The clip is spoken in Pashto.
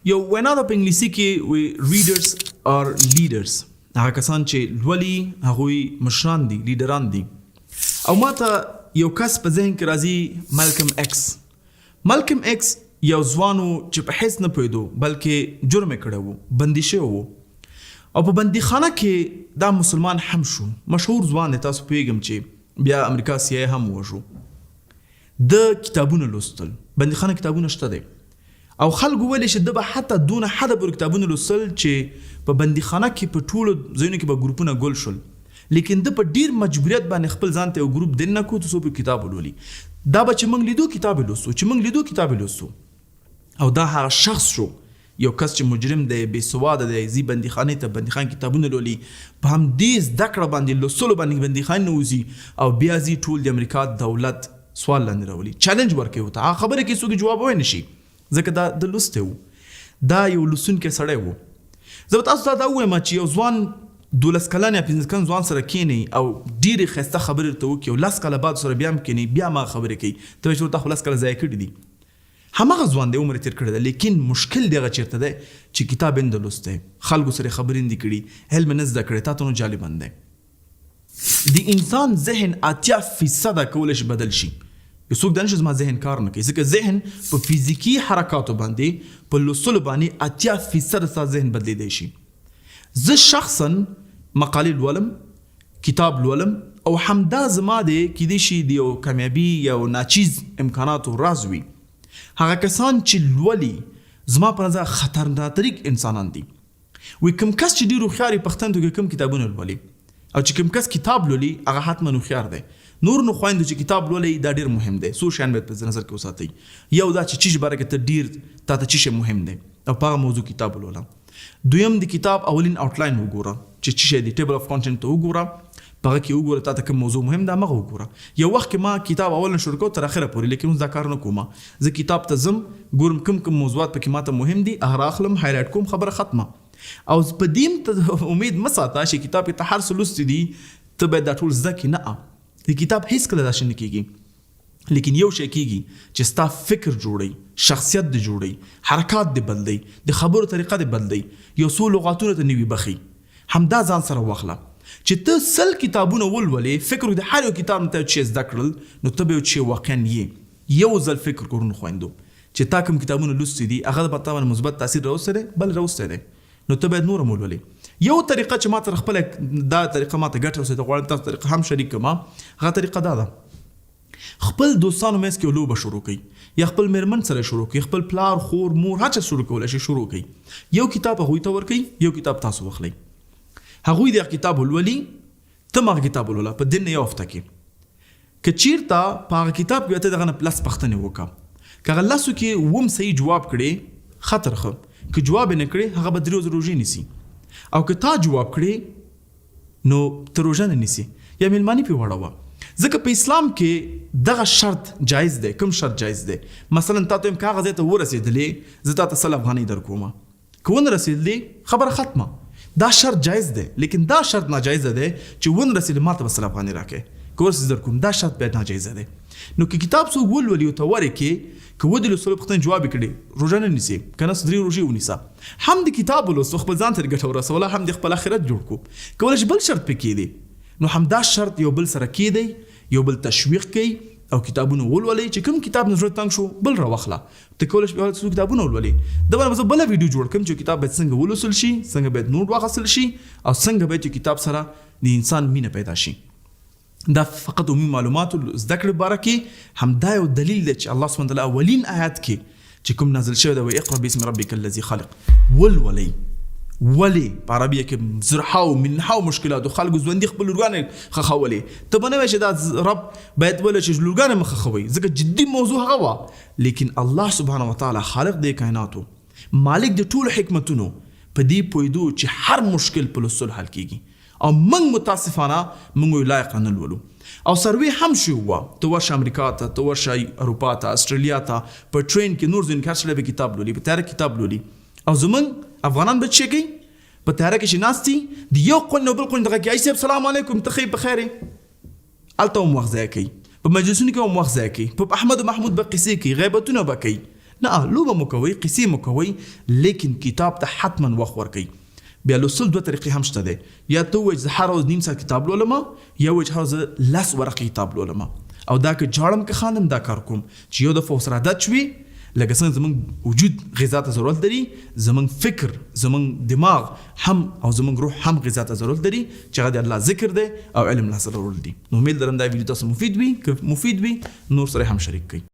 یو وینا ده په انګلیسي کې وی ریډرز آر لیډرز، هغه کسان چې لولي هغوی مشران دي، لیډران دي. او ماته یو کس په ذهن کې راځي، مالکم ایکس. مالکم ایکس یو ځوان و چې په هیڅ نه پوهېدو بلکې جرم یې کړی و، بندي شوی و او په بندیخانه کې دا مسلمان هم شو، مشهور ځوان دی، تاسو پوهېږم چې بیا امریکا CIA هم ووژو. د کتابونه لوستل، بندیخانه کتابونه شته دی او خلکو ویلې چې ده به حتی دونه حده پورې کتابونه لوستل چې په بندیخانه کې په ټولو ځایونو کې به ګروپونه ګل شول، لیکن ده په ډیر مجبوریت باندې خپل ځان ته یو ګروپ دننه کو ترڅو په کتاب ولولي. دا به چې موږ لیدو کتاب لوستو، چې موږ لیدو کتاب لوستو. او دا هغه شخص شو، یو کس چې مجرم دی، بې سواده دی، ځي بندیخانې ته، بندیخان کتابونه لولي، په همدې زده کړه باندې لوستلو باندې بندیخانې نه وځي او بیا ځي ټول د امریکا دولت سوال لاندې راولي، چیلنج ورکوي ورته، هغه خبره کې څوک جواب ووایي نشي ځکه دا د لوستی و، دا یو لوستونکی سړی و. زه به تاسو ته دا ووایم چې یو ځوان 12 کلن یا 15 کلن ځوان سره کښېنئ او ډېرې ښایسته خبرې ورته وکړي او 10 کاله بعد سره بیا هم کښېنئ، بیا هماغه خبرې کوي، ته وایې چې ورته خو 10 کاله ضایع کړي دي. هماغه ځوان دی، عمر یې تېر کړی دی، لیکن مشکل دی هغه چېرته دی چې کتاب یې نه لوستی، خلکو سره یې خبرې نه دي کړي، علم یې نه زده کړی، تا ته نو جالبن دی. د انسان ذهن 80% کولی شي بدل شي. یو څوک دا نشي زما ذهن کار نه کوي، ځکه ذهن په فزیکي حرکاتو باندې، په لوستلو باندې 80% ستا ذهن بدلیدی شي. زه شخصا مقالې لولم، کتاب لولم او همدا زما دی کیدای شي د یو کامیابي یو ناچیز امکاناتو راز وي. هغه کسان چې لولي زما په نظر خطرناک انسانان دي. وی کوم کس چې ډېر هوښیار وي پښتون ته کوم کتابونه لولي، او چې کوم کس کتاب لولي هغه حتما هوښیار دی. نور نو خویندو چې کتاب لولي دا ډېر مهم دی. څو شیان باید په نظر کې وساتئ. یو دا چې چیش باره کې ته ډېر تا ته چی شی مهم دی او په هغه موضوع کتاب ولوله. دویم د کتاب اولین آوټلاین وګوره چې چی شی دی، ټیبل اف کانټنټ ته وګوره، په هغه کې وګوره تا ته کوم موضوع مهم ده هغه وګوره. یو وخت کې ما کتاب اول نه شروع کړ تر اخره پورې، لیکن اوس دا کار نه کوم. زه کتاب ته ځم، ګورم کوم موضوعات پکې ماته مهم دي، هغه راخلم، هایلایټ کوم، خبره ختمه. او په دې ته امید مه ساته چې کتاب کې ته هر څه لوستی دي ته باید دا ټول زده کړې. نه، د کتاب هیڅ کله داسې نه کېږي، لیکن یو شی کېږي چې ستا فکر جوړوي، شخصیت دې جوړوي، حرکات دې بدلوي، د خبرو طریقه دې بدلوي، یو څو لغاتونه ته نوي بخي. همدا ځان سره واخله چې ته 100 کتابونه ولولې، فکر د هر یو کتاب نه ته چې زده کړل نو ته به چې واقعا یو ځل فکر کړو خویندو چې تا کوم کتابونه لوستي دي هغه په تا باندې مثبت تاثیر راوستی دی، بل راوستی دی، نو ته باید نور هم ولولې. یو طریقه چې ما تر خپل دا طریقه ما ته ګټه رسېده، غواړم تاسو طریقه هم شریک کړم. هغه طریقه دا ده، خپل دوستانو منځ کې لوبه شروع کړئ، یا خپل مېرمن سره شروع کړئ، خپل پلار، خور، مور، هر چا شروع کولی شي، شروع کړئ. یو کتاب هغوی ته ورکړئ، یو کتاب تاسو واخلئ، هغوی دغه کتاب ولولي، ته هم هغه کتاب ولوله په دین نه یو هفته کې. که چیرته په هغه کتاب کې ته دغه نه پلس پوښتنې وکړه، که هغه لسو کې اووم صحیح جواب کړې خطر ښه، که جواب یې نه کړې هغه به 3 ورځې روژې نیسي، او که تا جواب کړې نو ته روژه نه نیسي یا میلماني پې وړوه. ځکه په اسلام کې دغه شرط جایز دی. کوم شرط جایز دی؟ مثلا تا ته وایم که هغه ځای ته ورسېدلې زه تا ته 100 افغانۍ در کومه، که ونه رسېدلې خبره ختمه. دا شرط جایز دی، لیکن دا شرط ناجایزه دی چې ونه رسېدلې ما ته به 100 افغانۍ راکړې، که ورسېدې در کوم. دا شرط باید ناجایزه دی. نو که کتاب څوک ولولي او ته ورکړې، که ودې لوستلو پوښتنې جواب یې کړې، روژه نه نیسې، که نه 3 روژې ونیسه. هم د کتاب ولوستو خپل ځان ته ګټه ورسوله، هم د خپل آخرت جوړ کړو. کولی شي بل شرط پې کېدی، نو همدا شرط یو بل سره کېدی، یو بل تشویق کوي او کتابونه ولولئ. چې کوم کتاب نه زړه تنګ شو بل راواخله، ته کولی شي بیا څو کتابونه ولولئ. دا باندې به زه بله ویډیو جوړ کړم چې کتاب باید څنګه ولوستل شي، څنګه باید نوټ واخیستل شي، او څنګه باید کتاب سره د انسان مینه پیدا شي. دا فقط عمومي معلوماتو زده کړې باره کې همدا یو دلیل دی چې الله سبحانه وتعالی اولین آیات کې چې کوم نازل شوی دی، اقرأ باسم ربک الذي خلق، ولولئ. ولې په عربیه کې زرحاو منحاو مشکلاتو خلکو ژوندي خپل لورګانې ښخولې، ته به نه وایې چې دا رب باید ولې چې لورګانې مه ښخوئ، ځکه جدي موضوع هغه وه. لیکن الله سبحانه وتعالی خالق د کائناتو، مالک د ټولو حکمتونو، په دې پوهېدو چې هر مشکل په لوستلو حل کېږي. او موږ متاسفانه موږ یې لایق نه لولو. او سروې هم شوی وه، ته ورشه امریکا ته، ته ورشه اروپا ته، استرالیا ته، په ټرین کې نور ځینې هر سړی به کتاب لولي، په تیاره کتاب لولي. او زموږ افغانان به څه کوي؟ په تیاره کې چې ناست دي، د یو قون نه بل قون دغه کوي، ای صاحب سلام علیکم، ته ښې په خیر یې، هلته هم وخت ضایع کوي، په مجلسونو کې هم وخت ضایع کوي، په احمد و محمود به قصې کوي، غیبتونه به کوي. نه لوبه مو کوئ قصې مو کوئ لیکن کتاب ته حتما وخت ورکئ. بیا لوستل 2 طریقې هم شته دی. یا ته ووایې زه هره ورځ نیم ساعت کتاب لولم یا ووایې چې هره ورځ زه 10 ورقې کتاب لولم او دا که جاړم که خاندم دا کار کوم چې یو دفعه ورسره عادت شوي لکه څنګه زمونږ وجود غذا ته ضرورت لري زمونږ فکر زمونږ دماغ هم او زمونږ روح هم غذا ته ضرورت لري چې هغه د الله ذکر دی او علم لا ضرورت دي. نو امید لرم دا ویډیو تاسو مفید وي، که مفید وي نور سره هم شریک کړئ.